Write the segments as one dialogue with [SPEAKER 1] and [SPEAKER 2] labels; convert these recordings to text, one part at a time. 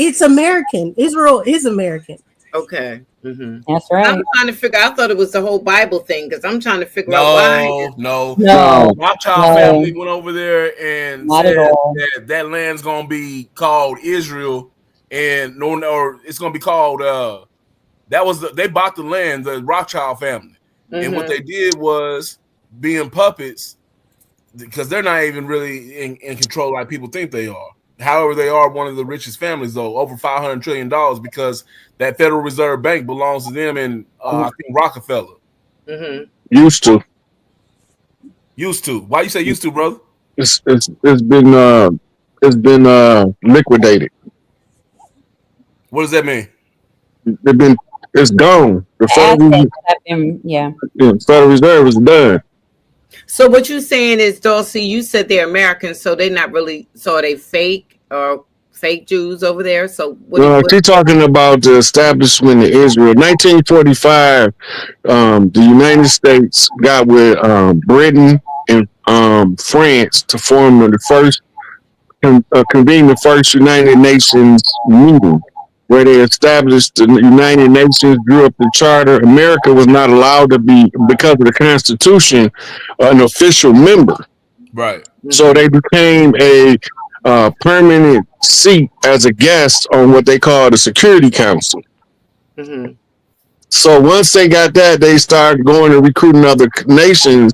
[SPEAKER 1] it's American. Israel is American.
[SPEAKER 2] Okay. Mm-hmm.
[SPEAKER 3] That's right.
[SPEAKER 2] I'm trying to figure. I thought it was the whole Bible thing because I'm trying to figure out why.
[SPEAKER 4] No.
[SPEAKER 3] No.
[SPEAKER 4] Rothschild family went over there and
[SPEAKER 3] Not
[SPEAKER 4] said
[SPEAKER 3] at all.
[SPEAKER 4] that land's gonna be called Israel, and or it's gonna be called. They bought the land, the Rothschild family, and what they did was being puppets because they're not even really in control like people think they are. However, they are one of the richest families, though, over $500 trillion, because that Federal Reserve Bank belongs to them and I think Rockefeller.
[SPEAKER 2] Mm-hmm.
[SPEAKER 5] Used to.
[SPEAKER 4] Why you say used to, brother?
[SPEAKER 5] It's been liquidated.
[SPEAKER 4] What does that mean?
[SPEAKER 5] It's gone. The Federal Reserve is done.
[SPEAKER 2] So what you're saying is, Dulcie, you said they're Americans, so they're not really. So are they fake or fake Jews over there? So
[SPEAKER 5] she's talking about the establishment of Israel. 1945, the United States got with Britain and France to form the first, convene the first United Nations meeting, where they established the United Nations, drew up the charter. America was not allowed to be, because of the Constitution, an official member.
[SPEAKER 4] Right.
[SPEAKER 5] So they became a permanent seat as a guest on what they call the Security Council.
[SPEAKER 2] Mm-hmm.
[SPEAKER 5] So once they got that, they started going and recruiting other nations,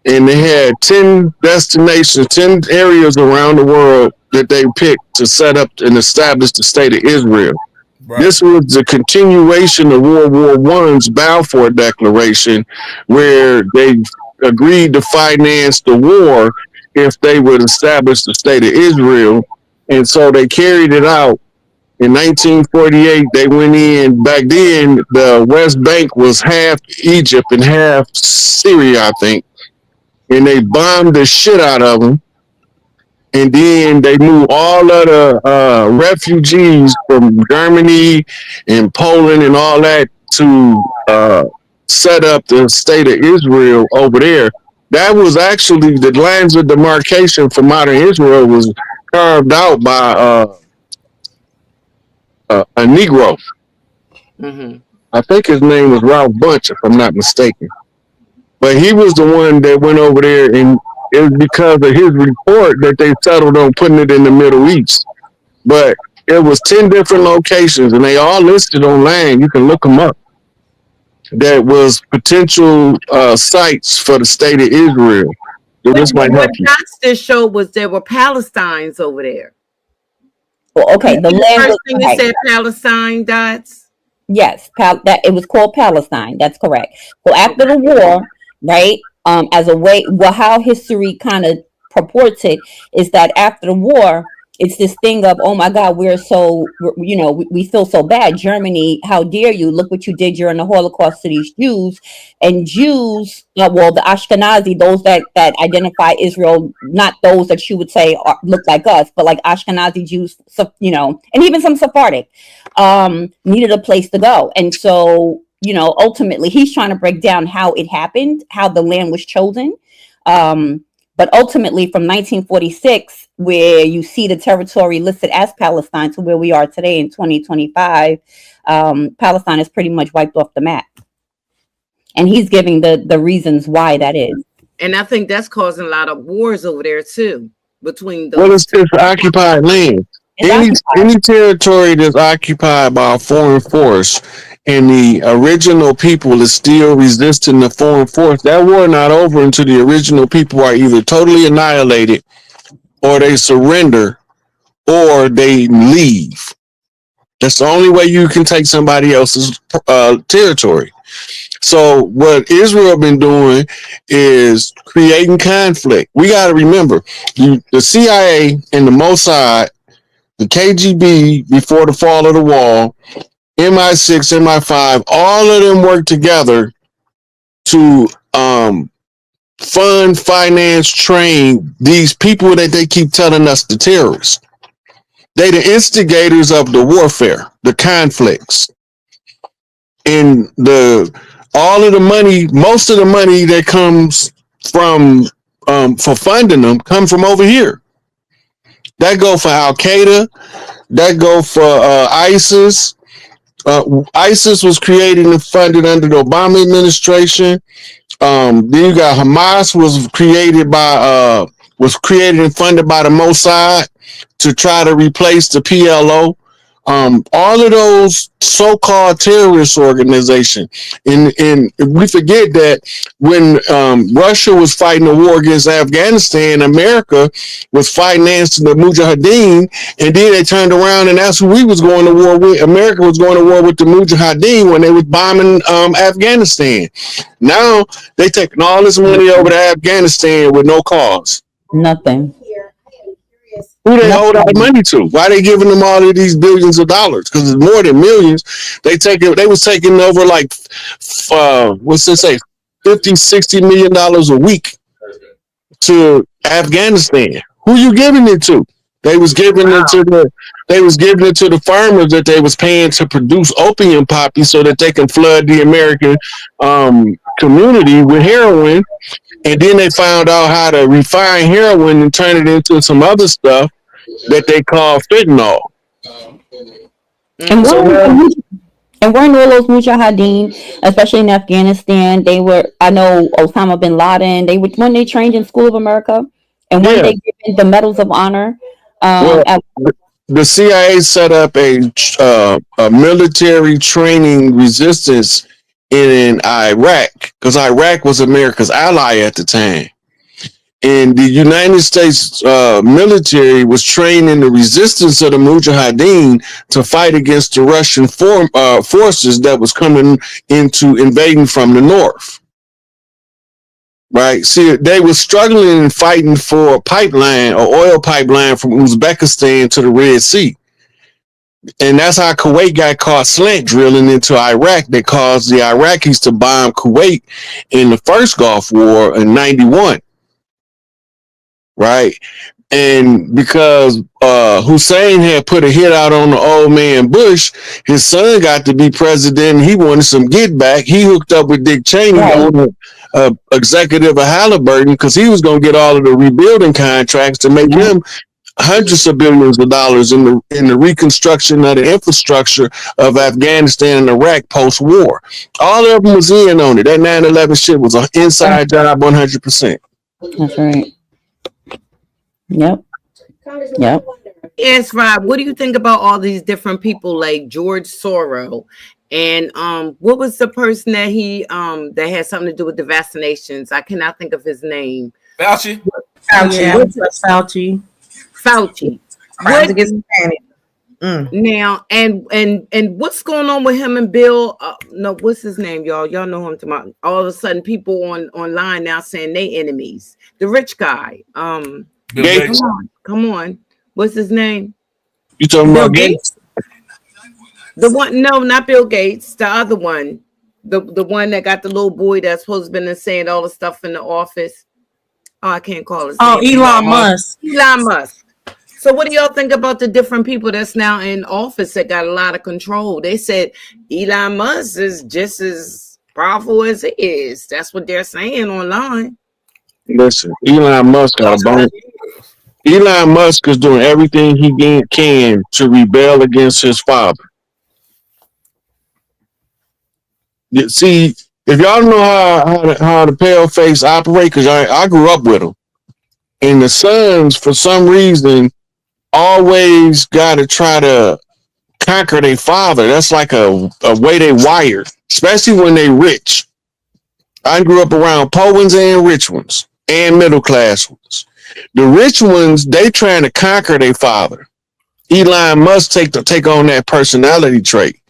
[SPEAKER 5] and they had 10 destinations, 10 areas around the world that they picked to set up and establish the state of Israel. Right. This was the continuation of World War I's Balfour Declaration, where they agreed to finance the war if they would establish the state of Israel. And so they carried it out. In 1948, they went in. Back then, the West Bank was half Egypt and half Syria, I think. And they bombed the shit out of them. And then they moved all of the refugees from Germany and Poland and all that to set up the state of Israel over there. That was actually the lines of demarcation for modern Israel was carved out by a Negro.
[SPEAKER 2] Mm-hmm.
[SPEAKER 5] I think his name was Ralph Bunch, if I'm not mistaken. But he was the one that went over there, and it was because of his report that they settled on putting it in the Middle East. But it was 10 different locations, and they all listed online. You can look them up. That was potential sites for the state of Israel. So this might help you.
[SPEAKER 2] What this showed was there were Palestines over there.
[SPEAKER 3] Well, okay, the land
[SPEAKER 2] first thing you said Palestine, Dots?
[SPEAKER 3] Yes, that it was called Palestine. That's correct. So after the war, right? As a way, well, how history kind of purports it is that after the war, it's this thing of, oh my God, we feel so bad. Germany, how dare you? Look what you did during the Holocaust to these Jews. And Jews, the Ashkenazi, those that identify Israel, not those that you would say look like us, but like Ashkenazi Jews, and even some Sephardic, needed a place to go. And so, ultimately, he's trying to break down how it happened, how the land was chosen. But ultimately, from 1946, where you see the territory listed as Palestine to where we are today in 2025, Palestine is pretty much wiped off the map. And he's giving the reasons why that is.
[SPEAKER 2] And I think that's causing a lot of wars over there, too, between those.
[SPEAKER 5] Well, it's occupied land. Any territory that's occupied by a foreign force and the original people is still resisting the foreign force, that war not over until the original people are either totally annihilated or they surrender or they leave. That's the only way you can take somebody else's territory. So what Israel been doing is creating conflict. We got to remember, the CIA and the Mossad, the KGB before the fall of the wall, MI6, MI5, all of them work together to fund, finance, train these people that they keep telling us the terrorists. They the instigators of the warfare, the conflicts. And all of the money, most of the money that comes from for funding them come from over here. That go for Al Qaeda, That go for ISIS. ISIS was created and funded under the Obama administration. Then you got Hamas was created and funded by the Mossad to try to replace the PLO. All of those so-called terrorist organizations, and we forget that when Russia was fighting the war against Afghanistan, America was financing the Mujahideen, and then they turned around and that's who we was going to war with. America was going to war with the Mujahideen when they was bombing Afghanistan. Now they taking all this money over to Afghanistan with no cause.
[SPEAKER 3] Nothing.
[SPEAKER 5] Who they owe that money to? Why they giving them all of these billions of dollars? Because it's more than millions. They was taking over like what's it say, $50-60 million a week to Afghanistan. Who you giving it to? They was giving it to the farmers that they was paying to produce opium poppies so that they can flood the American community with heroin. And then they found out how to refine heroin and turn it into some other stuff that they call fentanyl.
[SPEAKER 3] And weren't all those Mujahideen, especially in Afghanistan, I know Osama bin Laden, when they trained in School of America, and when they given the medals of honor.
[SPEAKER 5] The CIA set up a military training resistance in Iraq, because Iraq was America's ally at the time. And the United States military was training the resistance of the Mujahideen to fight against the Russian forces that was coming into invading from the north. Right? See, they were struggling and fighting for a pipeline, or oil pipeline from Uzbekistan to the Red Sea. And that's how Kuwait got caught slant drilling into Iraq. That caused the Iraqis to bomb Kuwait in the first Gulf War in 91. Right? And because Hussein had put a hit out on the old man Bush, his son got to be president. He wanted some get back. He hooked up with Dick Cheney, executive of Halliburton, because he was going to get all of the rebuilding contracts to make him hundreds of billions of dollars in the reconstruction of the infrastructure of Afghanistan and Iraq post-war. All of them was in on it. That 9/11 shit was an inside job 100%.
[SPEAKER 3] That's right. Yep.
[SPEAKER 2] Yes, Rob, what do you think about all these different people like George Soros? And what was the person that that had something to do with the vaccinations? I cannot think of his name.
[SPEAKER 4] Fauci.
[SPEAKER 2] Fauci. Now, and what's going on with him and Bill? No, what's his name, y'all? Y'all know him tomorrow. All of a sudden, people online now saying they enemies. The rich guy.
[SPEAKER 5] Gates.
[SPEAKER 2] Come on. What's his name?
[SPEAKER 5] You talking about Gates?
[SPEAKER 2] The one? No, not Bill Gates. The other one. The one that got the little boy that's supposed to been saying all the stuff in the office. Oh, I can't call his name.
[SPEAKER 1] Elon Musk.
[SPEAKER 2] Elon Musk. So what do y'all think about the different people that's now in office that got a lot of control? They said Elon Musk is just as powerful as he is. That's what they're saying online.
[SPEAKER 5] Listen, Elon Musk got a bone. Elon Musk is doing everything he can to rebel against his father. See, if y'all know how the pale face operate, because I grew up with them, and the sons, for some reason, always got to try to conquer their father. That's like a way they wired, especially when they rich. I grew up around poor ones and rich ones and middle class ones. The rich ones, they trying to conquer their father. Elon Musk take on that personality trait.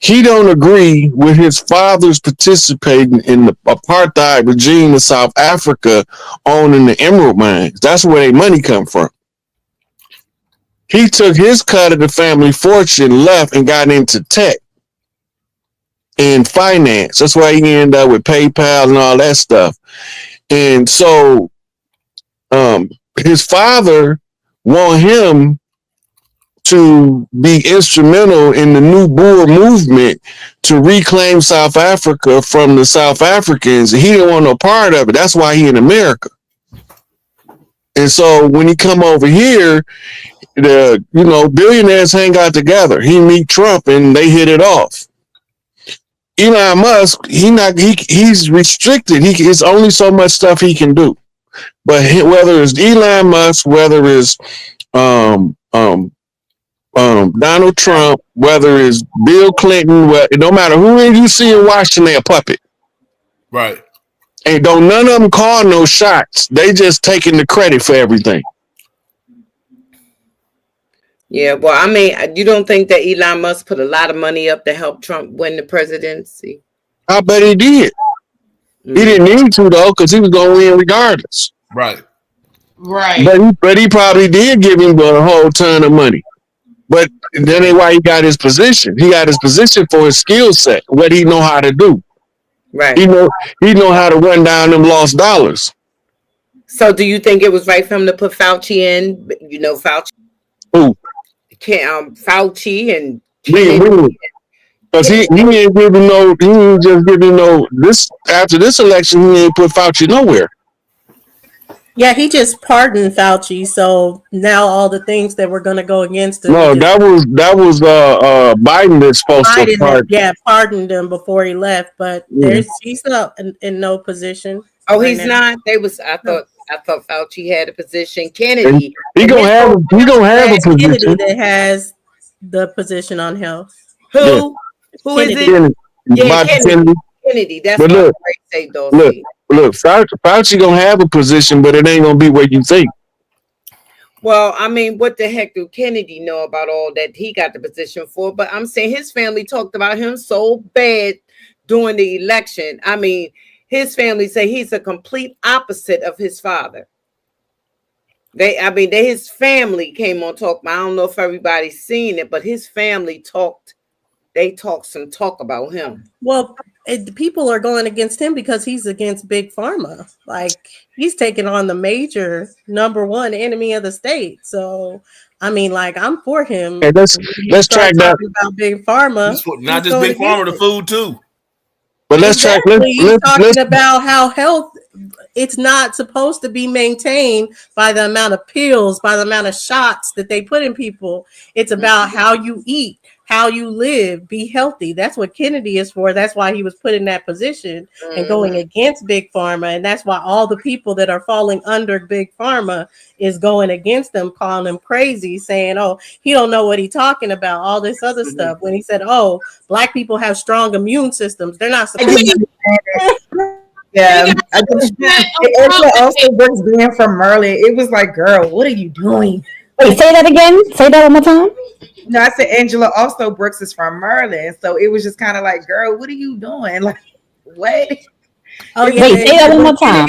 [SPEAKER 5] He don't agree with his father's participating in the apartheid regime in South Africa owning the emerald mines. That's where their money come from. He took his cut of the family fortune, left, and got into tech and finance. That's why he ended up with PayPal and all that stuff. And so his father want him to be instrumental in the New Boer movement to reclaim South Africa from the South Africans. He didn't want no part of it. That's why he in America. And so when he come over here, the billionaires hang out together. He meet Trump and they hit it off. Elon Musk, he's restricted. It's only so much stuff he can do. But whether it's Elon Musk, whether it's Donald Trump, whether it's Bill Clinton, no matter who you see in Washington, they're a puppet.
[SPEAKER 4] Right.
[SPEAKER 5] And don't none of them call no shots. They just taking the credit for everything.
[SPEAKER 2] Yeah, well, I mean, you don't think that Elon Musk put a lot of money up to help Trump win the presidency?
[SPEAKER 5] I bet he did. He didn't need to though, because he was gonna win regardless.
[SPEAKER 4] Right.
[SPEAKER 5] But he probably did give him a whole ton of money. But that ain't why he got his position. He got his position for his skill set, what he know how to do.
[SPEAKER 2] Right.
[SPEAKER 5] He know how to run down them lost dollars.
[SPEAKER 2] So do you think it was right for him to put Fauci in? You know, Fauci.
[SPEAKER 5] Who?
[SPEAKER 2] Fauci and
[SPEAKER 5] because he ain't giving no. He ain't just giving no. This after this election, he ain't put Fauci nowhere.
[SPEAKER 1] Yeah, he just pardoned Fauci, so now all the things that were going to go against him.
[SPEAKER 5] No, that was Biden that's supposed to pardon.
[SPEAKER 1] Yeah, pardoned him before he left, but he's not in no position.
[SPEAKER 2] Oh, right he's now. Not. I thought Fauci had a position. Kennedy.
[SPEAKER 5] He gonna have a position.
[SPEAKER 1] Kennedy that has the position on health.
[SPEAKER 2] Who? Yeah. Who Kennedy. Is it?
[SPEAKER 5] Kennedy.
[SPEAKER 2] Yeah, Kennedy. That's what
[SPEAKER 5] look,
[SPEAKER 2] say,
[SPEAKER 5] Look, Fauci gonna have a position, but it ain't gonna be what you think.
[SPEAKER 2] Well, I mean, what the heck do Kennedy know about all that he got the position for? But I'm saying his family talked about him so bad during the election. I mean, his family say he's a complete opposite of his father. His family came on talk. I don't know if everybody's seen it, but his family talked. They talked some talk about him.
[SPEAKER 1] Well, people are going against him because he's against Big Pharma. Like, he's taking on the major number one enemy of the state. So, I mean, like, I'm for him.
[SPEAKER 5] Hey, let's track that
[SPEAKER 1] about Big Pharma.
[SPEAKER 4] Not just Big Pharma, the food too.
[SPEAKER 5] But let's track.
[SPEAKER 1] He's talking about how health. It's not supposed to be maintained by the amount of pills, by the amount of shots that they put in people. It's about how you eat, how you live, be healthy. That's what Kennedy is for. That's why he was put in that position and going against Big Pharma. And that's why all the people that are falling under Big Pharma is going against them, calling them crazy, saying, oh, he don't know what he's talking about, all this other stuff. When he said, oh, Black people have strong immune systems. They're not supposed to.
[SPEAKER 6] Yeah, Angela also works being from Maryland. It was like, girl, what are you doing?
[SPEAKER 3] Wait, say that again. Say that one more time.
[SPEAKER 6] No, I said Angela also Brooks is from Maryland, so it was just kind of like, girl, what are you doing? Like, what?
[SPEAKER 1] Oh yeah, wait, say that one more time.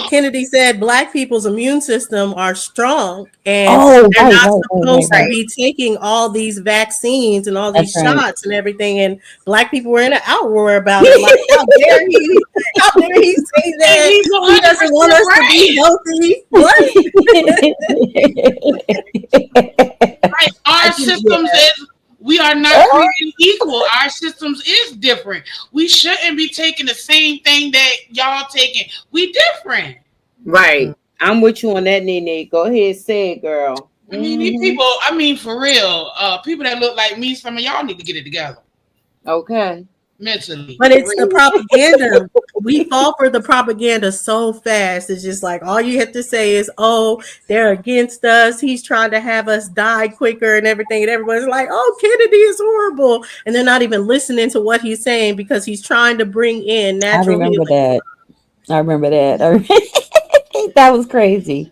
[SPEAKER 1] Kennedy said Black people's immune system are strong, and they're not supposed to be taking all these vaccines and all these shots and everything. And Black people were in an outroar about it. Like, how dare he? How dare he say that? He doesn't want us to be healthy.
[SPEAKER 7] Right. Our systems is. We are not created equal. Our systems is different. We shouldn't be taking the same thing that y'all taking. We different.
[SPEAKER 2] Right. I'm with you on that, Nene. Go ahead, say it, girl.
[SPEAKER 7] I mean, these people, for real, people that look like me, some of y'all need to get it together.
[SPEAKER 2] Okay.
[SPEAKER 7] Mentally.
[SPEAKER 1] But it's the propaganda. We fall for the propaganda so fast. It's just like all you have to say is, oh, they're against us. He's trying to have us die quicker and everything. And everyone's like, oh, Kennedy is horrible. And they're not even listening to what he's saying because he's trying to bring in natural healing.
[SPEAKER 3] I remember that. That was crazy.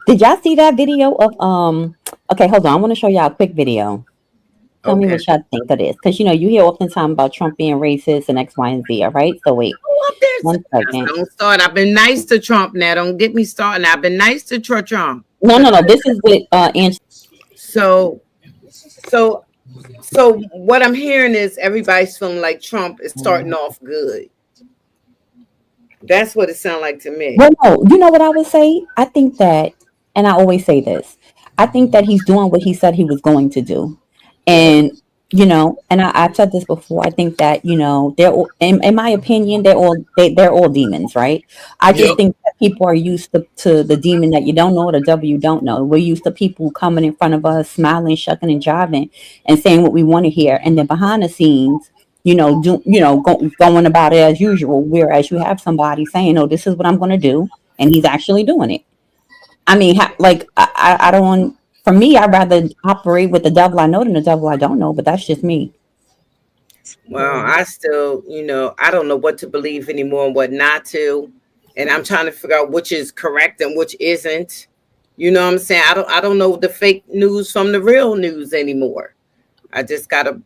[SPEAKER 3] Did y'all see that video of okay, hold on. I want to show y'all a quick video. Tell me what y'all think of this. Because, you hear oftentimes about Trump being racist and X, Y, and Z, all right? So, wait. 1 second.
[SPEAKER 2] Don't start. I've been nice to Trump now. Don't get me started. I've been nice to Trump.
[SPEAKER 3] No. This is with Angela.
[SPEAKER 2] So what I'm hearing is everybody's feeling like Trump is starting off good. That's what it sounds like to me.
[SPEAKER 3] Well, no. You know what I would say? I think that, and I always say this, I think that he's doing what he said he was going to do. And, and I've said this before, I think that, they're, in my opinion, they're all demons, right? I just think that people are used to the demon that you don't know or the devil you don't know. We're used to people coming in front of us, smiling, shucking, and jiving, and saying what we want to hear, and then behind the scenes, going about it as usual. Whereas you have somebody saying, "Oh, this is what I'm going to do," and he's actually doing it. I mean, like I don't. For me, I'd rather operate with the devil I know than the devil I don't know. But that's just me.
[SPEAKER 2] Well, I still, I don't know what to believe anymore and what not to. And I'm trying to figure out which is correct and which isn't. You know what I'm saying? I don't know the fake news from the real news anymore. I just gotta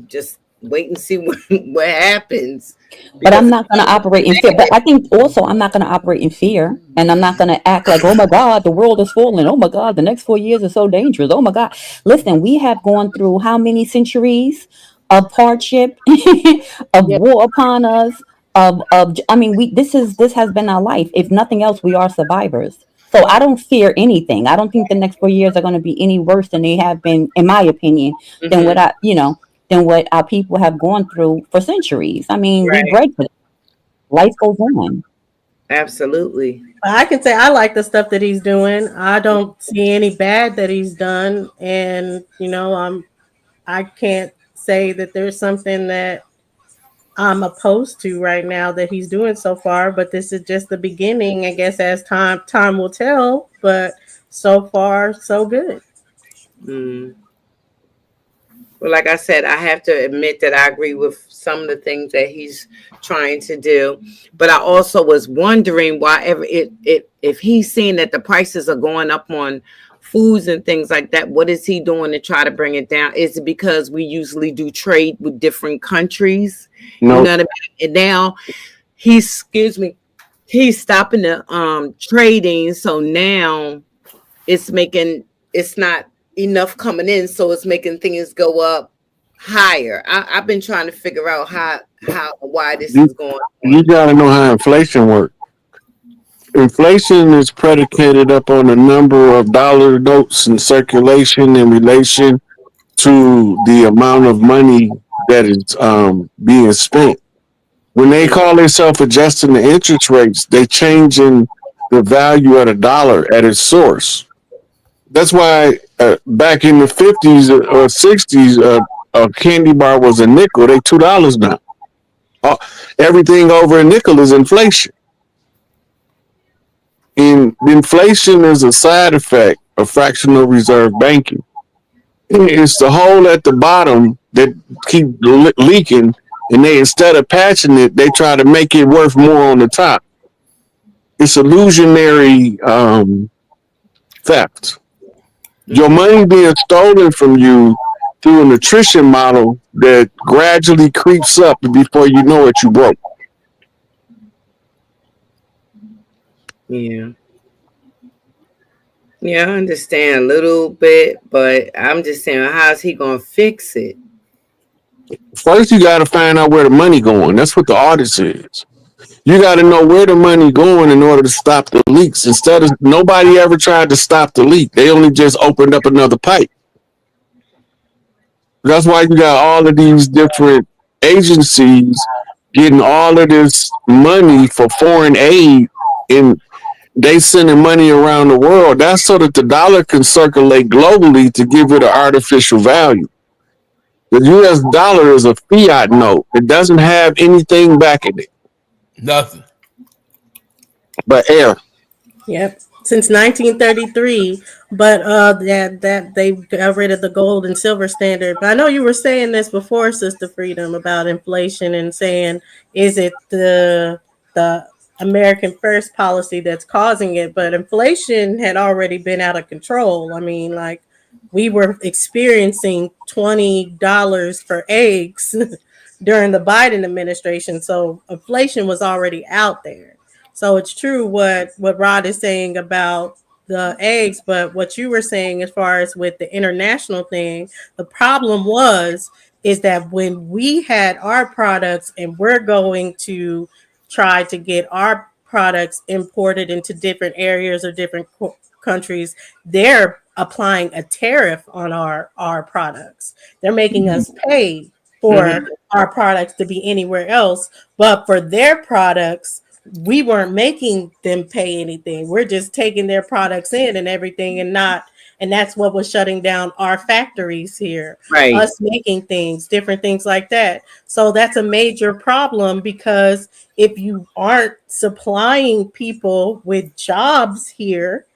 [SPEAKER 2] just wait and see what happens.
[SPEAKER 3] But I'm
[SPEAKER 2] Because
[SPEAKER 3] not going to operate in fear. But I think also I'm not going to operate in fear, and I'm not going to act like, oh my God, the world is falling. Oh my God, the next 4 years are so dangerous. Oh my God, listen, we have gone through how many centuries of hardship, of
[SPEAKER 2] yeah,
[SPEAKER 3] war upon us. I mean, this has been our life. If nothing else, we are survivors. So I don't fear anything. I don't think the next 4 years are going to be any worse than they have been, in my opinion, than
[SPEAKER 2] hmm
[SPEAKER 3] what than what our people have gone through for centuries. I mean, we
[SPEAKER 2] right,
[SPEAKER 3] bred for this. Life goes on.
[SPEAKER 2] absolutely.
[SPEAKER 1] I can say I like the stuff that he's doing. I don't see any bad that he's done, and I can't say that there's something that I'm opposed to right now that he's doing so far. But this is just the beginning, I guess. As time will tell, but so far so good.
[SPEAKER 2] Mm. Well, like I said, I have to admit that I agree with some of the things that he's trying to do. But I also was wondering why ever if he's seeing that the prices are going up on foods and things like that, what is he doing to try to bring it down? Is it because we usually do trade with different countries? You
[SPEAKER 5] No,
[SPEAKER 2] know what I mean? And now excuse me, he's stopping the trading. So now it's not enough coming in, so it's making things go up higher. I've been trying to figure out how why this
[SPEAKER 5] you
[SPEAKER 2] is going
[SPEAKER 5] you
[SPEAKER 2] on.
[SPEAKER 5] got to know how inflation works. Inflation is predicated upon a number of dollar notes in circulation in relation to the amount of money that is being spent. When they call themselves adjusting the interest rates, they changing the value of the dollar at its source. That's why back in the 50s or 60s, a candy bar was a nickel. They $2 now. Uh, Everything over a nickel is inflation. And inflation is a side effect of fractional reserve banking. It's the hole at the bottom that keep leaking, and they instead of patching it, they try to make it worth more on the top. It's illusionary theft. Your
[SPEAKER 2] Mm-hmm.
[SPEAKER 5] money being stolen from you through a nutrition model that gradually creeps up, and before you know it, you broke.
[SPEAKER 2] Yeah. Yeah, I understand a little bit, but I'm just saying, how's he gonna fix it?
[SPEAKER 5] First, you got to find out where the money going. That's what the audit says. You got to know where the money going in order to stop the leaks. Instead of nobody ever tried to stop the leak, they only just opened up another pipe. That's why you got all of these different agencies getting all of this money for foreign aid, and they sending money around the world. That's so that the dollar can circulate globally to give it an artificial value. The US dollar is a fiat note. It doesn't have anything backing it
[SPEAKER 4] Nothing.
[SPEAKER 5] but air.
[SPEAKER 1] Yep. Since 1933, but that they got rid of the gold and silver standard. But I know you were saying this before, Sister Freedom, about inflation and saying, is it the American First policy that's causing it? But inflation had already been out of control. I mean, like we were experiencing $20 for eggs during the Biden administration, so inflation was already out there. So it's true what Rod is saying about the eggs, but what you were saying as far as with the international thing, the problem is that when we had our products and we're going to try to get our products imported into different areas or different countries, they're applying a tariff on our products. They're making us pay
[SPEAKER 2] Mm-hmm.
[SPEAKER 1] for our products to be anywhere else, but for their products we weren't making them pay anything. We're just taking their products in and everything and that's what was shutting down our factories here,
[SPEAKER 2] Right.
[SPEAKER 1] us making things, different things like that. So that's a major problem because if you aren't supplying people with jobs here,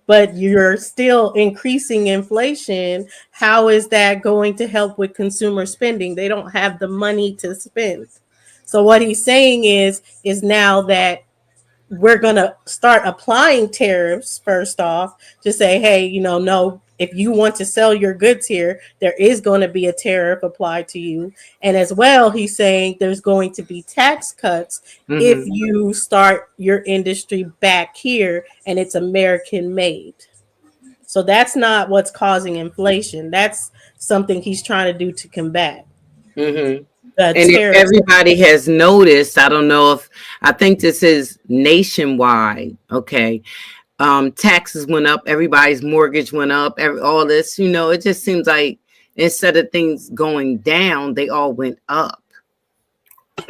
[SPEAKER 1] but you're still increasing inflation, how is that going to help with consumer spending? They don't have the money to spend. So what he's saying is now that we're going to start applying tariffs first off to say, hey, no, if you want to sell your goods here, there is going to be a tariff applied to you. And as well, he's saying there's going to be tax cuts if you start your industry back here and it's American made. So that's not what's causing inflation. That's something he's trying to do to combat.
[SPEAKER 2] Mm-hmm. And if everybody has noticed, I don't know if I think this is nationwide. Okay. Taxes went up, everybody's mortgage went up, all this, it just seems like instead of things going down, they all went up.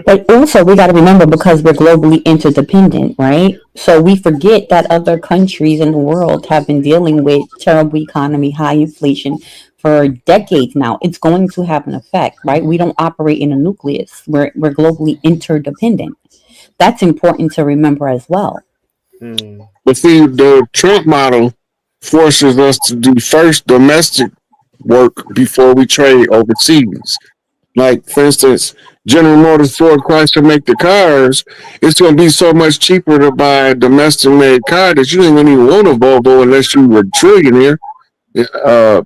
[SPEAKER 3] But also, we got to remember because we're globally interdependent, right? So we forget that other countries in the world have been dealing with terrible economy, high inflation for decades now. It's going to have an effect, right? We don't operate in a nucleus. We're globally interdependent. That's important to remember as well.
[SPEAKER 5] But see, the Trump model forces us to do first domestic work before we trade overseas. Like, for instance, General Motors, Ford, Chrysler make the cars. It's going to be so much cheaper to buy a domestic-made car that you ain't going to even want a Volvo unless you were a trillionaire.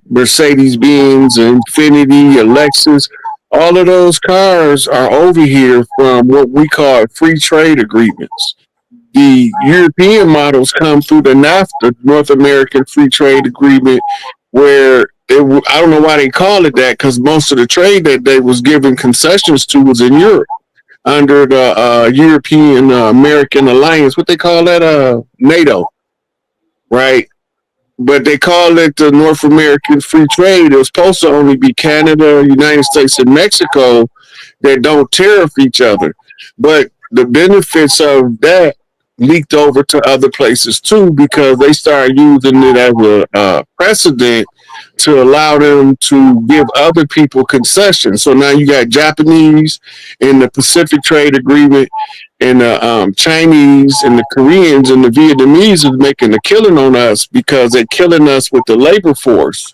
[SPEAKER 5] Mercedes-Benz, Infiniti, a Lexus, all of those cars are over here from what we call free trade agreements. The European models come through the NAFTA, North American Free Trade Agreement, where I don't know why they call it that, because most of the trade that they was giving concessions to was in Europe under the European American Alliance. What they call that? NATO, right? But they call it the North American Free Trade. It was supposed to only be Canada, United States, and Mexico that don't tariff each other. But the benefits of that leaked over to other places too, because they started using it as a precedent to allow them to give other people concessions. So now you got Japanese in the Pacific Trade Agreement, and the Chinese and the Koreans and the Vietnamese is making a killing on us because they're killing us with the labor force.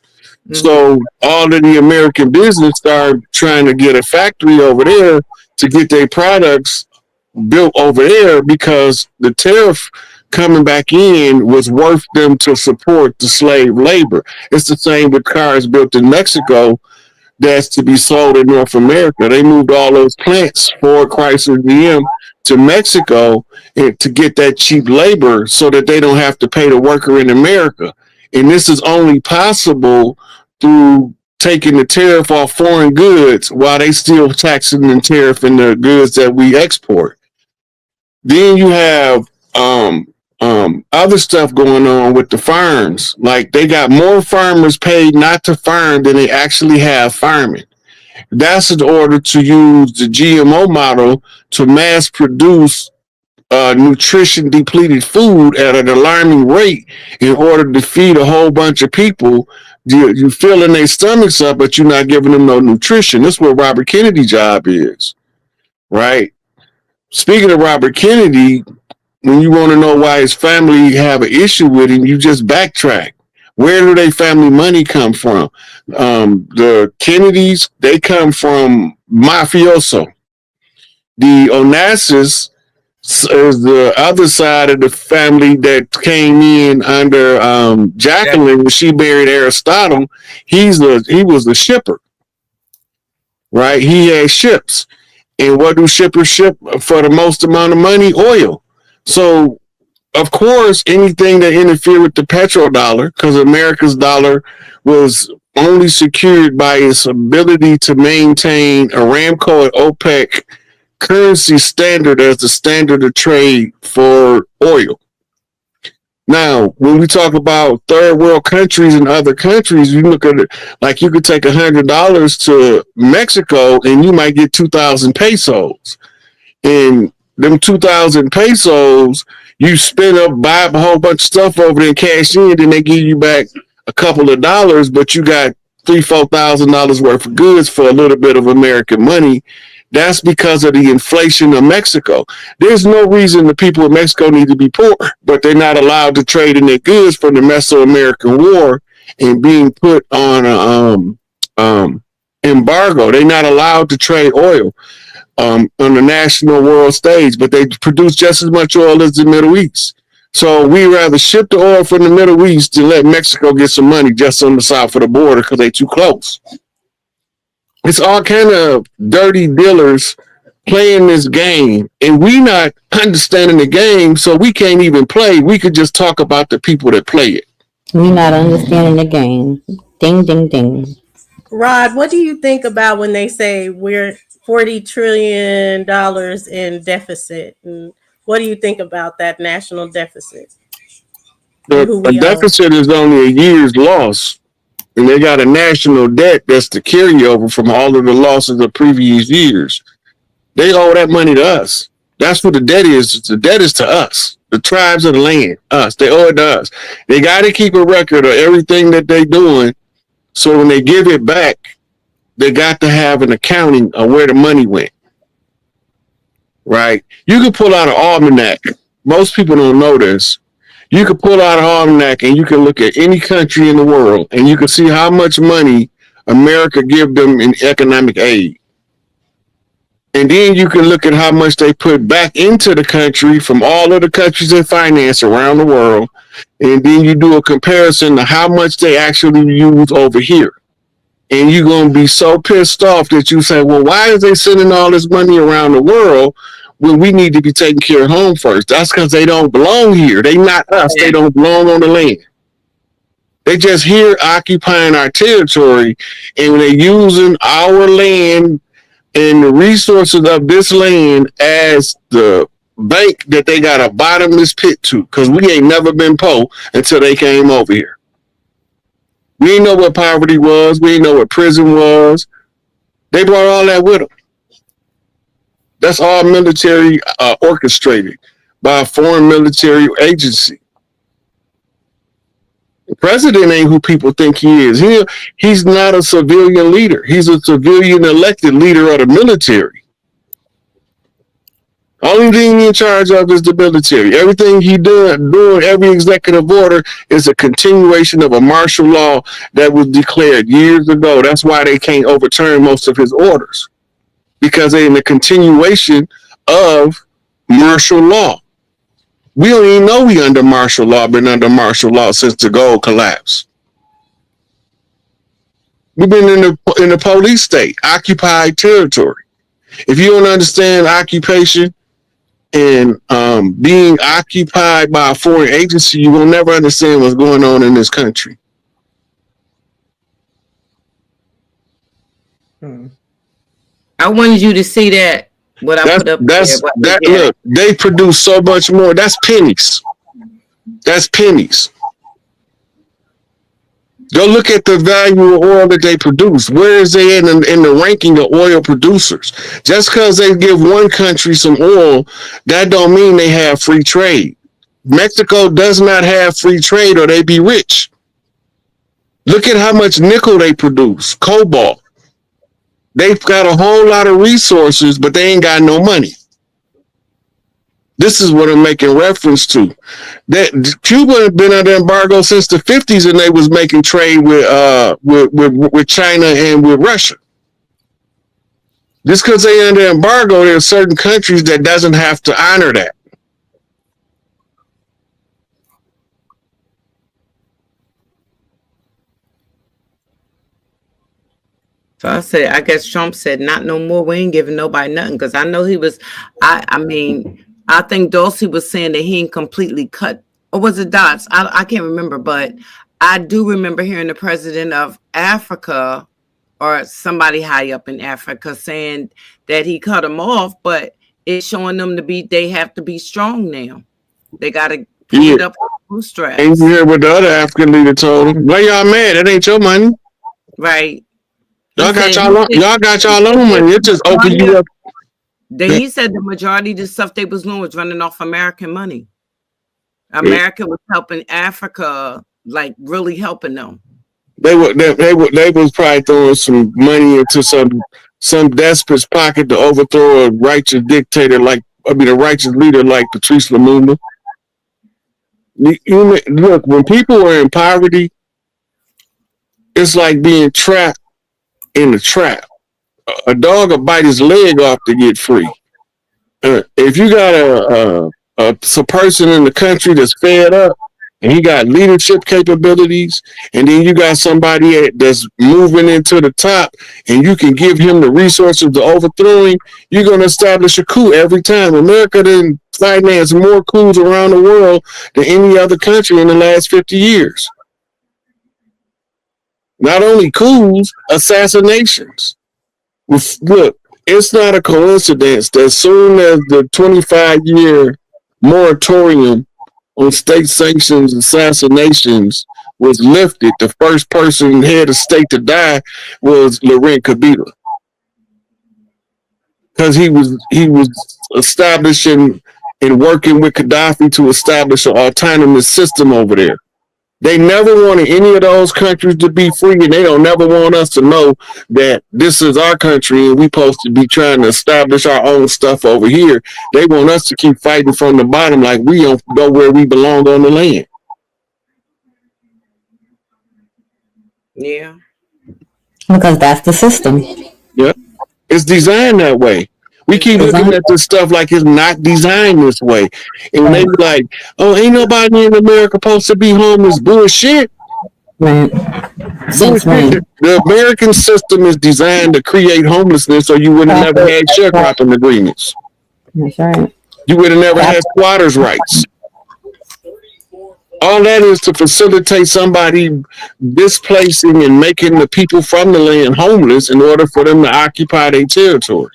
[SPEAKER 5] So all of the American business started trying to get a factory over there to get their products built over there because the tariff coming back in was worth them to support the slave labor. It's the same with cars built in Mexico that's to be sold in North America. They moved all those plants, Ford, Chrysler, GM, to Mexico to get that cheap labor so that they don't have to pay the worker in America. And this is only possible through taking the tariff off foreign goods while they still taxing and tariffing the goods that we export. Then you have other stuff going on with the farms. Like they got more farmers paid not to farm than they actually have farming. That's in order to use the GMO model to mass produce nutrition depleted food at an alarming rate in order to feed a whole bunch of people. You're filling their stomachs up, but you're not giving them no nutrition. That's what Robert Kennedy's job is, right? Speaking of Robert Kennedy, when you want to know why his family have an issue with him, you just backtrack. Where do their family money come from? The Kennedys, they come from mafioso. The Onassis is the other side of the family that came in under Jacqueline when she married Aristotle. He was the shipper, right? He had ships. And what do shippers ship for the most amount of money? Oil. So, of course, anything that interfered with the petrodollar, because America's dollar was only secured by its ability to maintain Aramco and OPEC currency standard as the standard of trade for oil. Now, when we talk about third world countries and other countries, you look at it like you could take $100 to Mexico and you might get 2,000 pesos. And them 2,000 pesos, you spend up, buy up a whole bunch of stuff over there and cash in, then they give you back a couple of dollars, but you got $3,000-4,000 worth of goods for a little bit of American money. That's because of the inflation of Mexico. There's no reason the people of Mexico need to be poor, but they're not allowed to trade in their goods from the Mesoamerican War and being put on a embargo. They're not allowed to trade oil on the national world stage, but they produce just as much oil as the Middle East. So we rather ship the oil from the Middle East than let Mexico get some money just on the south of the border because they're too close. It's all kind of dirty dealers playing this game, and we not understanding the game, so we can't even play. We could just talk about the people that play it.
[SPEAKER 3] We not understanding the game. Ding, ding, ding.
[SPEAKER 1] Rod, what do you think about when they say we're $40 trillion in deficit? And what do you think about that national deficit?
[SPEAKER 5] The deficit is only a year's loss, and they got a national debt that's the carryover from all of the losses of previous years. They owe that money to us. That's what the debt is. The debt is to us, the tribes of the land, us. They owe it to us. They got to keep a record of everything that they're doing, so when they give it back, they got to have an accounting of where the money went. Right? You can pull out an almanac. Most people don't know this. You can pull out an almanac and you can look at any country in the world and you can see how much money America give them in economic aid. And then you can look at how much they put back into the country from all of the countries they finance around the world. And then you do a comparison to how much they actually use over here. And you're going to be so pissed off that you say, well, why is they sending all this money around the world when we need to be taking care of home first? That's because they don't belong here. They not us. They don't belong on the land. They just here occupying our territory, and they're using our land and the resources of this land as the bank that they got a bottomless pit to, because we ain't never been poor until they came over here. We didn't know what poverty was. We didn't know what prison was. They brought all that with them. That's all military orchestrated by a foreign military agency. The president ain't who people think he is. He's not a civilian leader. He's a civilian elected leader of the military. Only thing he's in charge of is the military. Everything he doing every executive order is a continuation of a martial law that was declared years ago. That's why they can't overturn most of his orders, because they're in the continuation of martial law. We don't even know we under martial law, been under martial law since the gold collapse. We've been in the police state, occupied territory. If you don't understand occupation and being occupied by a foreign agency, you will never understand what's going on in this country.
[SPEAKER 2] I wanted you to see that. What I put up there.
[SPEAKER 5] Look, they produce so much more. That's pennies. That's pennies. Go look at the value of oil that they produce. Where is they in the ranking of oil producers? Just because they give one country some oil, that don't mean they have free trade. Mexico does not have free trade or they be rich. Look at how much nickel they produce, cobalt. They've got a whole lot of resources, but they ain't got no money. This is what I'm making reference to. That Cuba had been under embargo since the 50s, and they was making trade with China and with Russia. Just because they're under embargo, there are certain countries that doesn't have to honor that.
[SPEAKER 2] So I guess Trump said, not no more. We ain't giving nobody nothing. Because I know he was, I think Dulcie was saying that he ain't completely cut, or was it Dots? I can't remember, but I do remember hearing the president of Africa or somebody high up in Africa saying that he cut them off, but it's showing them they have to be strong now. They got to get up on bootstraps.
[SPEAKER 5] And you hear what the other African leader told him? Why y'all mad? That ain't your money.
[SPEAKER 2] Right.
[SPEAKER 5] Y'all got y'all own money. It just opened you up.
[SPEAKER 2] Then he said the majority of the stuff they was doing was running off American money. America was helping Africa, like really helping them.
[SPEAKER 5] They was probably throwing some money into some despot's pocket to overthrow a righteous dictator a righteous leader like Patrice Lumumba. Look, when people are in poverty, it's like being trapped in a trap. A dog will bite his leg off to get free. If you got a person in the country that's fed up and he got leadership capabilities, and then you got somebody that's moving into the top, and you can give him the resources to overthrow him, you're going to establish a coup every time. America didn't finance more coups around the world than any other country in the last 50 years. Not only coups, assassinations. Look, it's not a coincidence that as soon as the 25-year moratorium on state sanctions assassinations was lifted, the first person head of state to die was Laurent Kabila, because he was establishing and working with Gaddafi to establish an autonomous system over there. They never wanted any of those countries to be free, and they don't never want us to know that this is our country and we supposed to be trying to establish our own stuff over here. They want us to keep fighting from the bottom like we don't know where we belong on the land.
[SPEAKER 2] Yeah.
[SPEAKER 3] Because that's the system.
[SPEAKER 5] Yeah. It's designed that way. We keep looking at this stuff like it's not designed this way. And they be like, oh, ain't nobody in America supposed to be homeless. Bullshit.
[SPEAKER 3] Right.
[SPEAKER 5] Bullshit. The American system is designed to create homelessness, so you would have never had sharecropping agreements.
[SPEAKER 3] That's right.
[SPEAKER 5] You would have never had squatters' rights. All that is to facilitate somebody displacing and making the people from the land homeless in order for them to occupy their territory.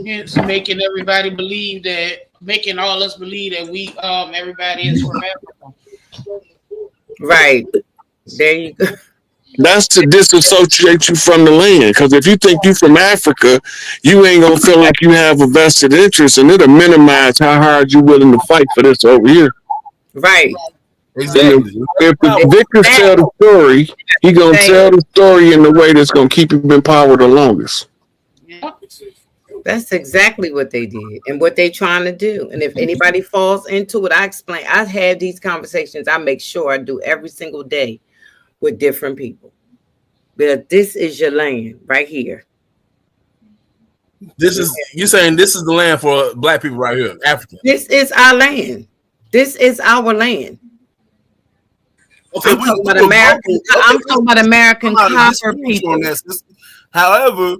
[SPEAKER 7] It's making everybody believe that, making all us believe that we everybody is from Africa.
[SPEAKER 2] Right. There you go.
[SPEAKER 5] That's to disassociate you from the land. Because if you think you from Africa, you ain't gonna feel like you have a vested interest, and it'll minimize how hard you're willing to fight for this over here.
[SPEAKER 2] Right.
[SPEAKER 4] Exactly.
[SPEAKER 5] If the victors tell the story, he gonna tell the story in the way that's gonna keep him in power the longest.
[SPEAKER 7] Yeah.
[SPEAKER 2] That's exactly what they did and what they trying to do. And if anybody falls into it, I explain. I have these conversations. I make sure I do every single day with different people. Because this is your land right here.
[SPEAKER 4] This is, you're saying this is the land for black people right here, African.
[SPEAKER 2] This is our land. This is our land.
[SPEAKER 4] Okay,
[SPEAKER 2] I'm talking about American. I'm talking about American copper people.
[SPEAKER 4] However,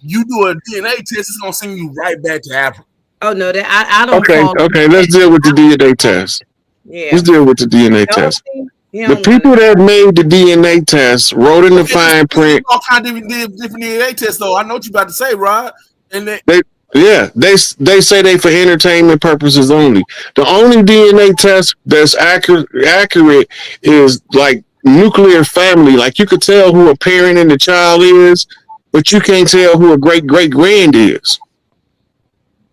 [SPEAKER 4] you do a DNA test, it's gonna send you right back to Africa.
[SPEAKER 2] Oh no, that I don't.
[SPEAKER 5] Okay. Let's deal with the DNA test.
[SPEAKER 2] Yeah.
[SPEAKER 5] Let's deal with the DNA test. The people that made the DNA test wrote in the fine print.
[SPEAKER 4] All kind of different DNA tests, though. I know what you about to say, Rod. And
[SPEAKER 5] they say they for entertainment purposes only. The only DNA test that's accurate is like nuclear family. Like you could tell who a parent and the child is, but you can't tell who a great-great-grand is.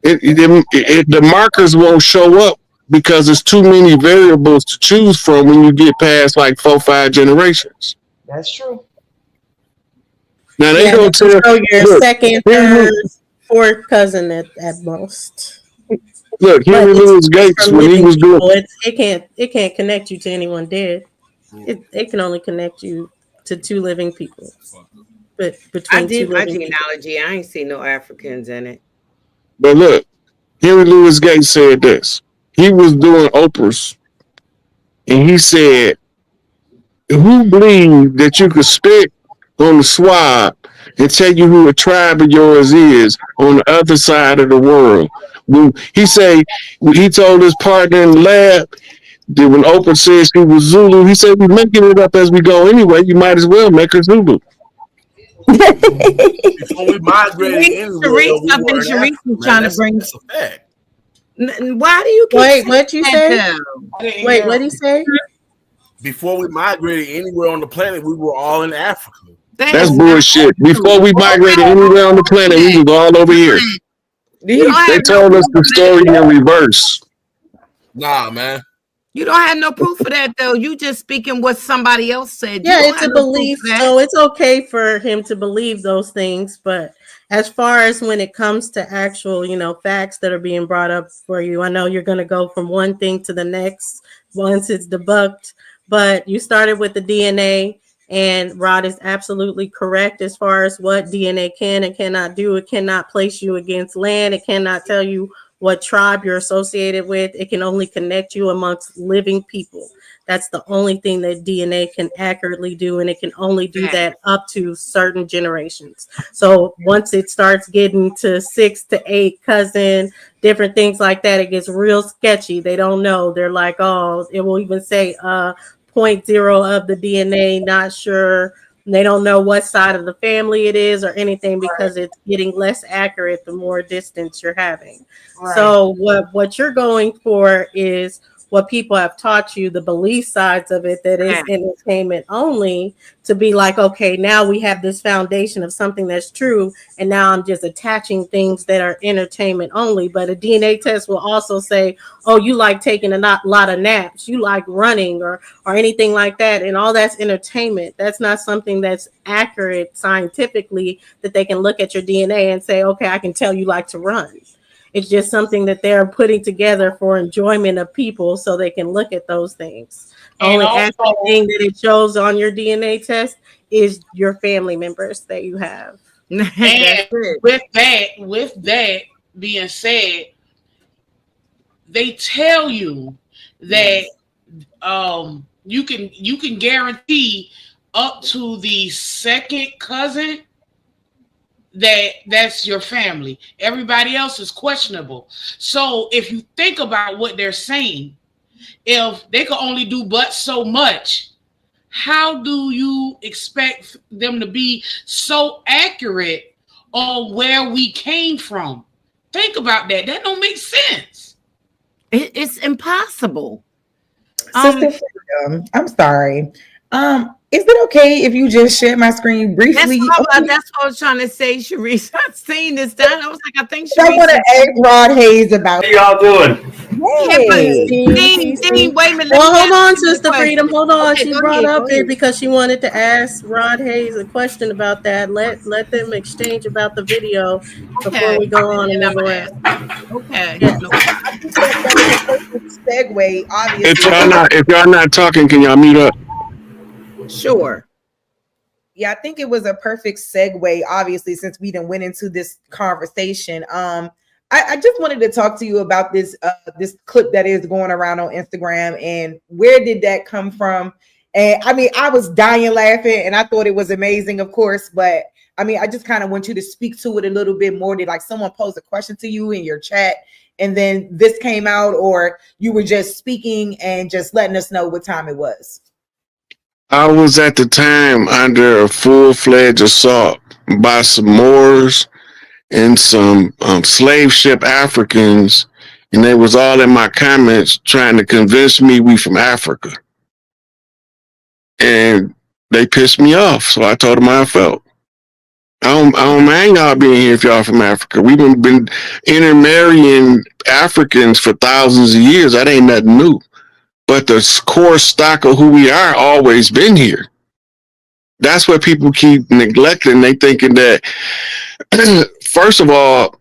[SPEAKER 5] The markers won't show up because there's too many variables to choose from when you get past like 4-5 generations.
[SPEAKER 6] That's true.
[SPEAKER 5] Now they gonna tell
[SPEAKER 1] your second, third, fourth cousin at most.
[SPEAKER 5] Look, Henry Louis Gates when he was doing
[SPEAKER 1] it can't connect you to anyone dead. It can only connect you to two living people. But between
[SPEAKER 2] I did
[SPEAKER 1] two
[SPEAKER 2] my
[SPEAKER 1] living
[SPEAKER 2] genealogy. I ain't see no Africans in it.
[SPEAKER 5] But look, Henry Louis Gates said this. He was doing Oprah's, and he said, "Who believed that you could spit on the swab and tell you who a tribe of yours is on the other side of the world?" He told his partner in the lab that when Oprah said she was Zulu, he said, "We're making it up as we go anyway. You might as well make her Zulu."
[SPEAKER 4] Before we migrated
[SPEAKER 2] Sharice was trying to bring.
[SPEAKER 4] That's a fact.
[SPEAKER 2] Why do you keep
[SPEAKER 1] Wait, what'd you say? Wait, what'd he say?
[SPEAKER 4] Before we migrated anywhere on the planet, we were all in Africa.
[SPEAKER 5] That's bullshit. Before we migrated anywhere on the planet, we was all over here. They told us the story in reverse.
[SPEAKER 4] Nah, man.
[SPEAKER 2] You don't have no proof of that, though. You just speaking what somebody else said.
[SPEAKER 1] Yeah, it's a belief. So it's okay for him to believe those things. But as far as when it comes to actual, facts that are being brought up for you, I know you're going to go from one thing to the next once it's debunked. But you started with the DNA, and Rod is absolutely correct as far as what DNA can and cannot do. It cannot place you against land. It cannot tell you what tribe you're associated with. It can only connect you amongst living people. That's the only thing that DNA can accurately do, and it can only do that up to certain generations. So once it starts getting to 6 to 8 cousin, different things like that, it gets real sketchy. They don't know. They're like, oh, it will even say 0.0 of the DNA, not sure. They don't know what side of the family it is or anything because it's getting less accurate the more distance you're having. Right. So what you're going for is what people have taught you, the belief sides of it, that is entertainment only, to be like, okay, now we have this foundation of something that's true, and now I'm just attaching things that are entertainment only. But a DNA test will also say, oh, you like taking a lot of naps, you like running or anything like that, and all that's entertainment. That's not something that's accurate scientifically that they can look at your DNA and say, okay, I can tell you like to run. It's just something that they're putting together for enjoyment of people so they can look at those things. Only actual thing that it shows on your DNA test is your family members that you have.
[SPEAKER 7] And with that being said, they tell you that you can guarantee up to the second cousin that's your family. Everybody else is questionable. So if you think about what they're saying, if they can only do but so much, how do you expect them to be so accurate on where we came from? Think about that. That don't make sense.
[SPEAKER 2] It's impossible.
[SPEAKER 6] Sister Freedom, I'm sorry. Is it okay if you just share my screen briefly?
[SPEAKER 2] That's what I was trying to say, Sharice. I've seen this done. I was like, I think Sharice.
[SPEAKER 6] I want to ask Rod Hayes about.
[SPEAKER 8] How y'all doing?
[SPEAKER 6] Hey.
[SPEAKER 2] Dean, wait a minute.
[SPEAKER 1] Well, hold on, Sister Freedom. Hold on.
[SPEAKER 2] Okay,
[SPEAKER 1] she brought up it because she wanted to ask Rod Hayes a question about that. Let them exchange about the video before we go on and go ahead.
[SPEAKER 2] Okay.
[SPEAKER 1] Yeah.
[SPEAKER 6] I think that was a perfect segue. Obviously,
[SPEAKER 5] If y'all not talking, can y'all mute up?
[SPEAKER 2] Sure.
[SPEAKER 6] Yeah, I think it was a perfect segue, obviously, since we done went into this conversation. I just wanted to talk to you about this this clip that is going around on Instagram, and where did that come from? And I mean, I was dying laughing, and I thought it was amazing, of course, but I mean, I just kind of want you to speak to it a little bit more. Did like someone pose a question to you in your chat, and then this came out, or you were just speaking and just letting us know what time it was?
[SPEAKER 5] I was at the time under a full-fledged assault by some Moors and some slave ship Africans, and they was all in my comments trying to convince me we from Africa. And they pissed me off, so I told them how I felt. I don't mind y'all being here if y'all from Africa. We've been intermarrying Africans for thousands of years. That ain't nothing new. But the core stock of who we are always been here. That's what people keep neglecting. They thinking that, first of all,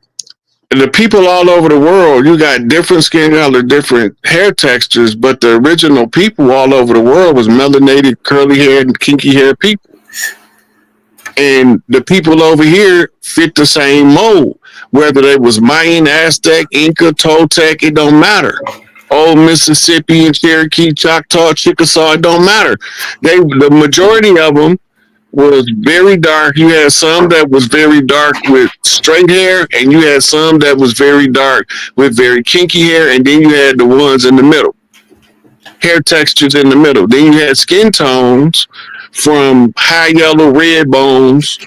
[SPEAKER 5] the people all over the world, you got different skin color, different hair textures, but the original people all over the world was melanated, curly haired, and kinky haired people. And the people over here fit the same mold, whether they was Mayan, Aztec, Inca, Toltec, it don't matter. Old Mississippi and Cherokee, Choctaw, Chickasaw, it don't matter. The majority of them was very dark. You had some that was very dark with straight hair, and you had some that was very dark with very kinky hair, and then you had the ones in the middle. Hair textures in the middle. Then you had skin tones from high yellow, red bones,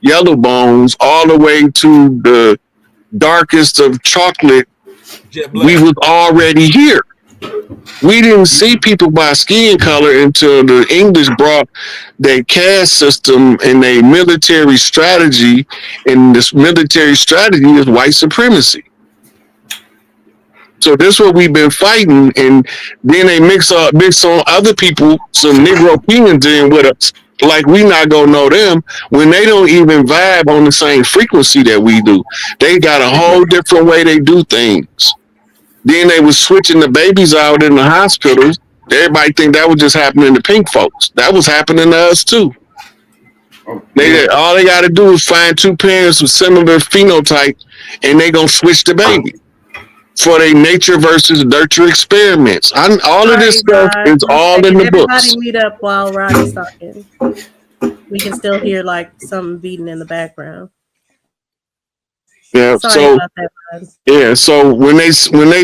[SPEAKER 5] yellow bones, all the way to the darkest of chocolate. We was already here. We didn't see people by skin color until the English brought their caste system and a military strategy, and this military strategy is white supremacy. So this is what we've been fighting, and then they mix on other people, some Negropeans in with us, like we not gonna know them when they don't even vibe on the same frequency that we do. They got a whole different way they do things. Then they was switching the babies out in the hospitals. Everybody think that was just happening to pink folks. That was happening to us too. All they got to do is find two parents with similar phenotype, and they gonna switch the baby for their nature versus nurture experiments. All of this stuff is all in the books.
[SPEAKER 1] Everybody meet up while Roddy's talking. We can still hear like something beating in the background.
[SPEAKER 5] Yeah.
[SPEAKER 1] Sorry about that, Rod.
[SPEAKER 5] Yeah. So when they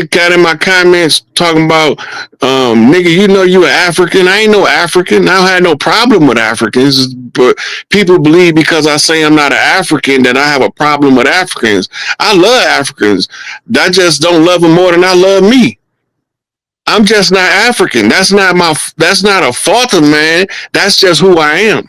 [SPEAKER 5] got in my comments talking about, nigga, you know you an African. I ain't no African. I don't have no problem with Africans, but people believe because I say I'm not an African that I have a problem with Africans. I love Africans. I just don't love them more than I love me. I'm just not African. That's not a fault of man. That's just who I am.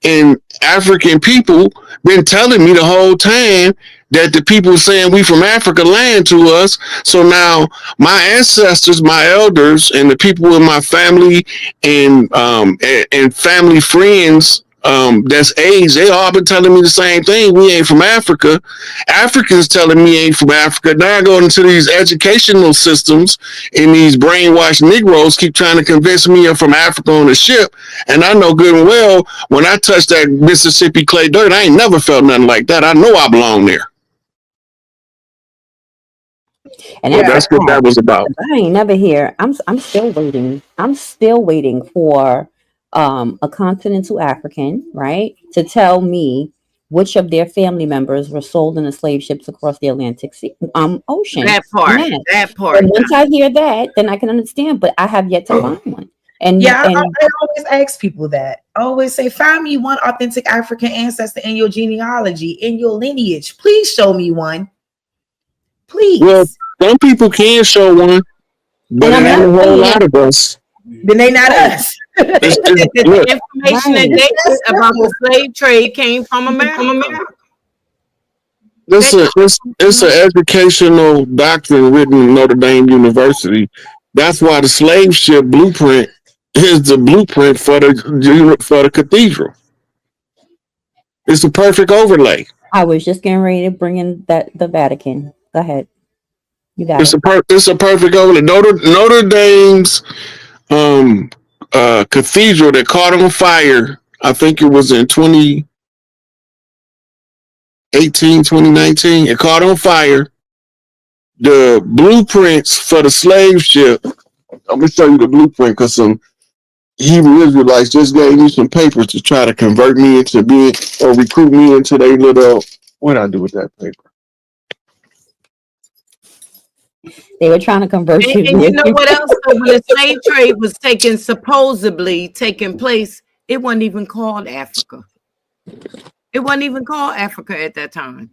[SPEAKER 5] And African people been telling me the whole time that the people saying we from Africa lying to us. So now my ancestors, my elders, and the people in my family and family friends that's age, they all been telling me the same thing. We ain't from Africa. Africans telling me ain't from Africa. Now I go into these educational systems and these brainwashed Negroes keep trying to convince me I'm from Africa on a ship. And I know good and well when I touch that Mississippi clay dirt, I ain't never felt nothing like that. I know I belong there.
[SPEAKER 3] And
[SPEAKER 5] that's what that was about.
[SPEAKER 3] I ain't never hear. I'm still waiting. I'm still waiting for a continental African, right, to tell me which of their family members were sold in the slave ships across the Atlantic Ocean.
[SPEAKER 2] That part.
[SPEAKER 3] And once I hear that, then I can understand. But I have yet to find one. And
[SPEAKER 6] I always ask people that. I always say, find me one authentic African ancestor in your genealogy, in your lineage. Please show me one. Please.
[SPEAKER 5] Well, some people can show one, but it ain't a whole lot of us.
[SPEAKER 6] Then they not us.
[SPEAKER 2] The information that they get about the slave trade came from America.
[SPEAKER 5] It's an educational doctrine written in Notre Dame University. That's why the slave ship blueprint is the blueprint for the cathedral. It's the perfect overlay.
[SPEAKER 3] I was just getting ready to bring in the Vatican. Go ahead. You got
[SPEAKER 5] it. It's a perfect overlay. Notre Dame's cathedral that caught on fire, I think it was in 2018, 2019. It caught on fire. The blueprints for the slave ship, I'm going to show you the blueprint because some Hebrew Israelites just gave me some papers to try to convert me into being or recruit me into their little, what did I do with that paper?
[SPEAKER 3] They were trying to convert you.
[SPEAKER 2] And you know what else? When the slave trade was supposedly taking place, it wasn't even called Africa. It wasn't even called Africa at that time.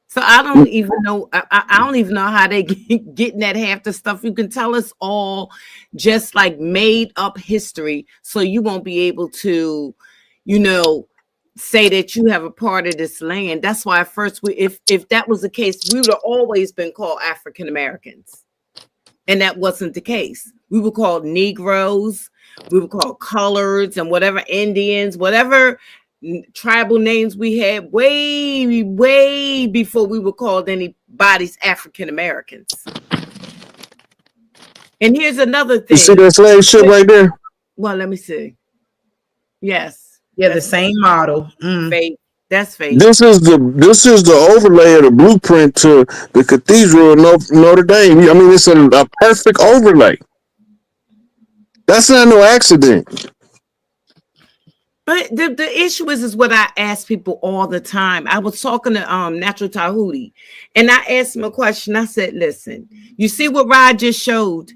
[SPEAKER 2] So I don't even know. I don't even know how they getting that half the stuff. You can tell us all just like made up history, so you won't be able to, say that you have a part of this land. That's why at first, if that was the case, we would have always been called African Americans, and that wasn't the case. We were called Negroes, we were called Coloreds, and whatever Indians, whatever tribal names we had, way before we were called anybody's African Americans. And here's another thing.
[SPEAKER 5] You see that slave ship right there?
[SPEAKER 2] Well, let me see. Yes.
[SPEAKER 6] Yeah, the same model.
[SPEAKER 2] Fake. That's fake.
[SPEAKER 5] This is the overlay of the blueprint to the Cathedral of Notre Dame. I mean, it's a perfect overlay. That's not no accident.
[SPEAKER 2] But the issue is what I ask people all the time. I was talking to Natural Tahuti, and I asked him a question. I said, listen, you see what Rod just showed?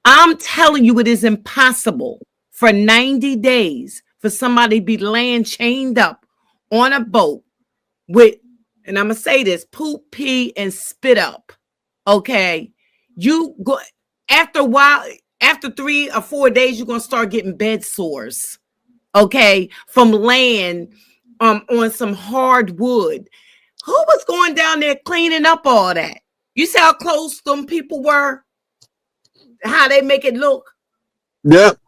[SPEAKER 2] I'm telling you, it is impossible for 90 days for somebody to be laying chained up on a boat with, and I'm going to say this, poop, pee, and spit up. Okay? You go, after a while, after 3 or 4 days, you're gonna start getting bed sores, okay, from laying on some hard wood. Who was going down there cleaning up all that? You see how close them people were? How they make it look?
[SPEAKER 5] Yep.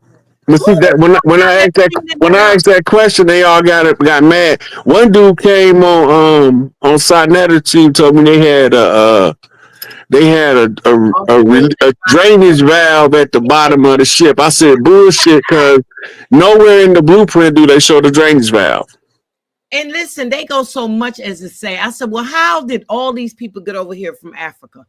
[SPEAKER 5] But see that when I asked that question, they all got mad. One dude came on Sonetta Chief told me they had a drainage valve at the bottom of the ship. I said bullshit, because nowhere in the blueprint do they show the drainage valve.
[SPEAKER 2] And listen, they go so much as to say, I said, well, how did all these people get over here from Africa?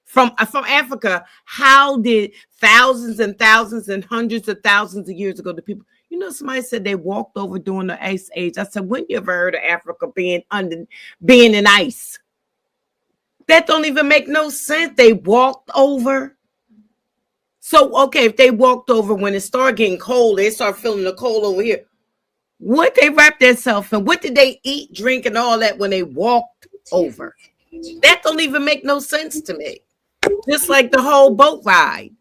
[SPEAKER 2] From Africa, how did thousands and thousands and hundreds of thousands of years ago, the people, you know, somebody said they walked over during the ice age. I said, when you ever heard of Africa being in ice? That don't even make no sense. They walked over. So, okay, if they walked over when it started getting cold, they start feeling the cold over here. What they wrapped themselves in? What did they eat, drink, and all that when they walked over? That don't even make no sense to me. Just like the whole boat ride.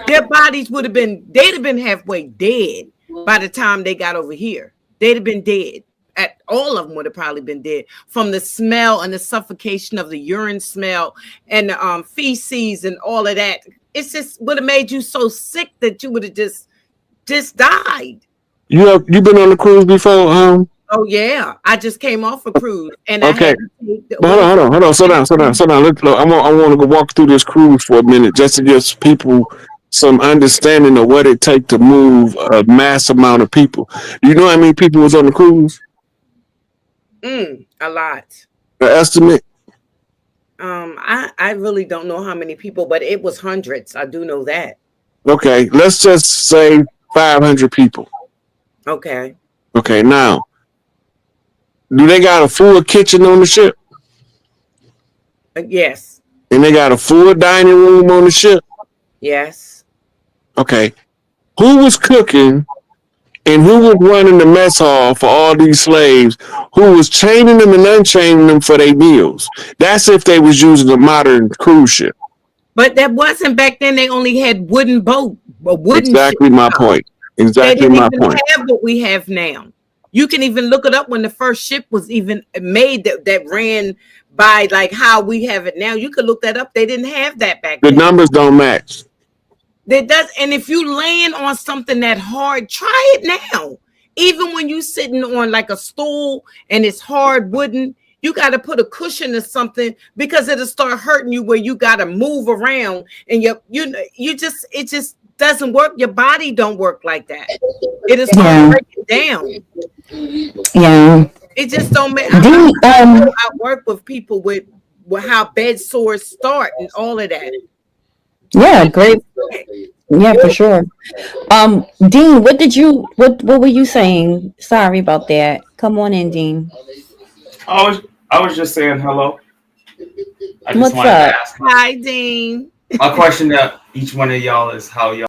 [SPEAKER 2] Their bodies they'd have been halfway dead by the time they got over here. They'd have been dead. All of them would have probably been dead from the smell and the suffocation of the urine smell and the feces and all of that. It's just would have made you so sick that you would have just died.
[SPEAKER 5] You been on a cruise before?
[SPEAKER 2] Oh yeah, I just came off a cruise, and
[SPEAKER 5] okay. Hold on. Slow down. Look, I want to go walk through this cruise for a minute, just to give people some understanding of what it takes to move a mass amount of people. You know how many people was on the cruise?
[SPEAKER 2] A lot.
[SPEAKER 5] The estimate?
[SPEAKER 2] I really don't know how many people, but it was hundreds. I do know that.
[SPEAKER 5] Okay, let's just say 500 people.
[SPEAKER 2] Okay,
[SPEAKER 5] now, do they got a full kitchen on the ship?
[SPEAKER 2] Yes.
[SPEAKER 5] And they got a full dining room on the ship?
[SPEAKER 2] Yes.
[SPEAKER 5] Okay. Who was cooking and who was running the mess hall for all these slaves? Who was chaining them and unchaining them for their meals? That's if they was using a modern cruise ship.
[SPEAKER 2] But that wasn't back then. They only had wooden boat.
[SPEAKER 5] Exactly my point. Exactly my point. They didn't even
[SPEAKER 2] have what we have now. You can even look it up when the first ship was even made that ran by like how we have it now. You could look that up. They didn't have that back then.
[SPEAKER 5] The numbers don't match.
[SPEAKER 2] It does. And if you laying on something that hard, try it now. Even when you sitting on like a stool and it's hard wooden, you got to put a cushion or something because it'll start hurting you where you got to move around and it just doesn't work. Your body don't work like that. It is hard to break it down.
[SPEAKER 3] Yeah.
[SPEAKER 2] It just don't make. I work with people with how bed sores start and all of that.
[SPEAKER 3] Yeah, great. Yeah, for sure. Dean, what were you saying? Sorry about that. Come on in, Dean.
[SPEAKER 8] I was just saying hello. I just
[SPEAKER 3] What's
[SPEAKER 8] wanted
[SPEAKER 3] up?
[SPEAKER 8] to ask.
[SPEAKER 2] Hi, Dean.
[SPEAKER 8] My question to each one of y'all is how y'all